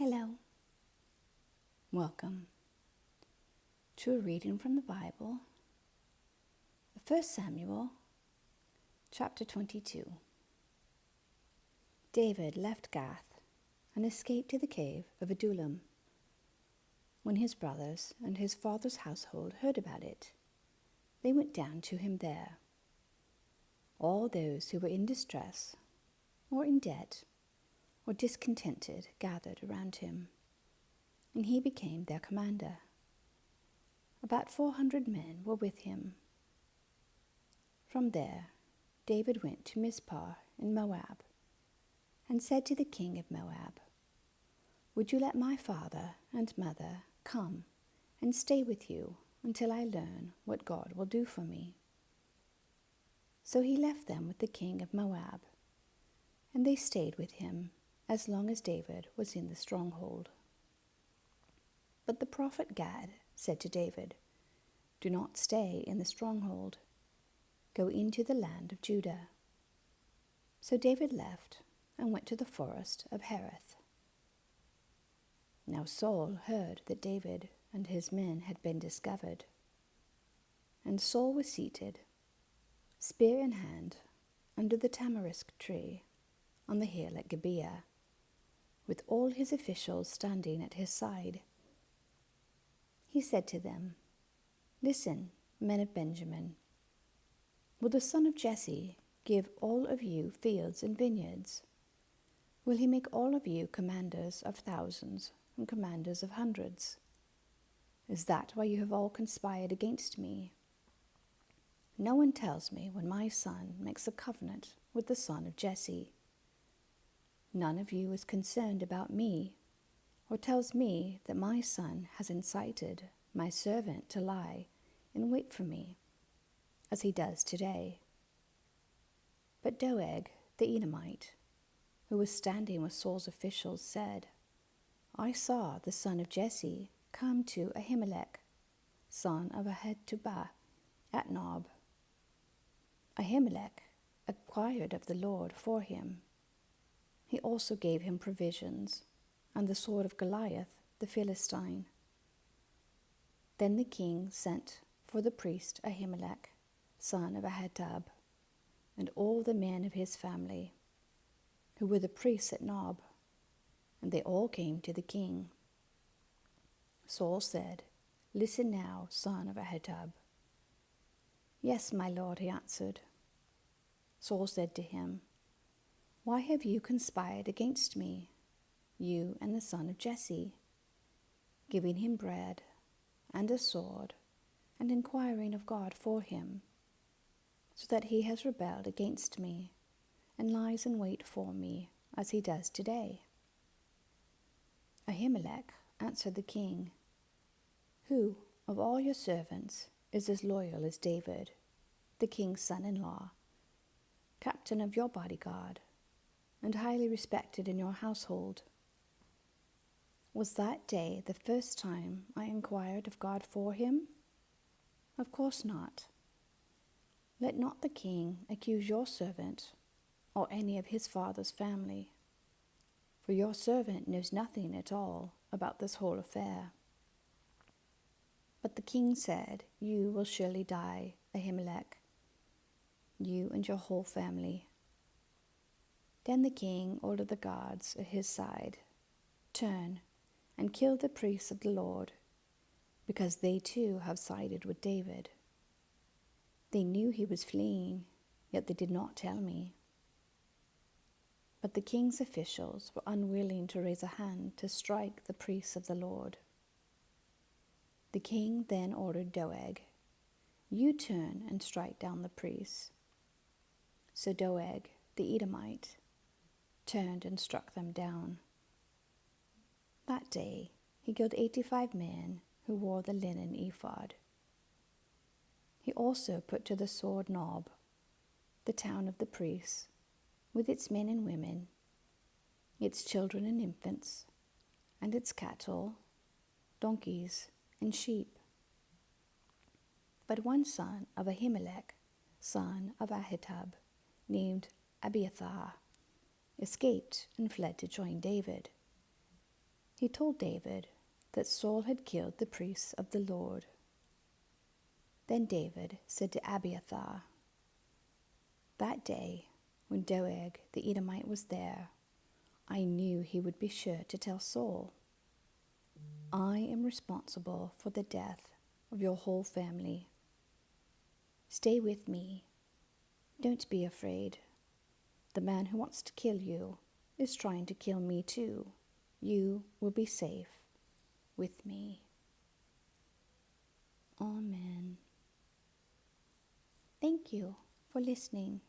Hello. Welcome to a reading from the Bible, 1 Samuel chapter 22. David left Gath and escaped to the cave of Adullam. When his brothers and his father's household heard about it, they went down to him there. All those who were in distress or in debt or discontented gathered around him, and he became their commander. About 400 men were with him. From there, David went to Mizpah in Moab, and said to the king of Moab, "Would you let my father and mother come and stay with you until I learn what God will do for me?" So he left them with the king of Moab, and they stayed with him as long as David was in the stronghold. But the prophet Gad said to David, "Do not stay in the stronghold. Go into the land of Judah." So David left and went to the forest of Hereth. Now Saul heard that David and his men had been discovered. And Saul was seated, spear in hand, under the tamarisk tree on the hill at Gibeah, with all his officials standing at his side. He said to them, "Listen, men of Benjamin. Will the son of Jesse give all of you fields and vineyards? Will he make all of you commanders of thousands and commanders of hundreds? Is that why you have all conspired against me? No one tells me when my son makes a covenant with the son of Jesse. None of you is concerned about me, or tells me that my son has incited my servant to lie in wait for me, as he does today." But Doeg the Edomite, who was standing with Saul's officials, said, "I saw the son of Jesse come to Ahimelech, son of Ahitubah, at Nob. Ahimelech inquired of the Lord for him. He also gave him provisions and the sword of Goliath the Philistine." Then the king sent for the priest Ahimelech, son of Ahitub, and all the men of his family, who were the priests at Nob, and they all came to the king. Saul said, "Listen now, son of Ahitub." "Yes, my lord," he answered. Saul said to him, "Why have you conspired against me, you and the son of Jesse, giving him bread and a sword, and inquiring of God for him, so that he has rebelled against me, and lies in wait for me, as he does today?" Ahimelech answered the king, "Who of all your servants is as loyal as David, the king's son-in-law, captain of your bodyguard, and highly respected in your household? Was that day the first time I inquired of God for him? Of course not. Let not the king accuse your servant or any of his father's family, for your servant knows nothing at all about this whole affair." But the king said, "You will surely die, Ahimelech, you and your whole family." Then the king ordered the guards at his side, "Turn and kill the priests of the Lord, because they too have sided with David. They knew he was fleeing, yet they did not tell me." But the king's officials were unwilling to raise a hand to strike the priests of the Lord. The king then ordered Doeg, "You turn and strike down the priests." So Doeg the Edomite turned and struck them down. That day he killed 85 men who wore the linen ephod. He also put to the sword Nob, the town of the priests, with its men and women, its children and infants, and its cattle, donkeys, and sheep. But one son of Ahimelech, son of Ahitub, named Abiathar, escaped and fled to join David. he told David that Saul had killed the priests of the Lord. Then David said to Abiathar, "That day, when Doeg the Edomite was there, I knew he would be sure to tell Saul. I am responsible for the death of your whole family. Stay with me. Don't be afraid. The man who wants to kill you is trying to kill me too. You will be safe with me." Amen. Thank you for listening.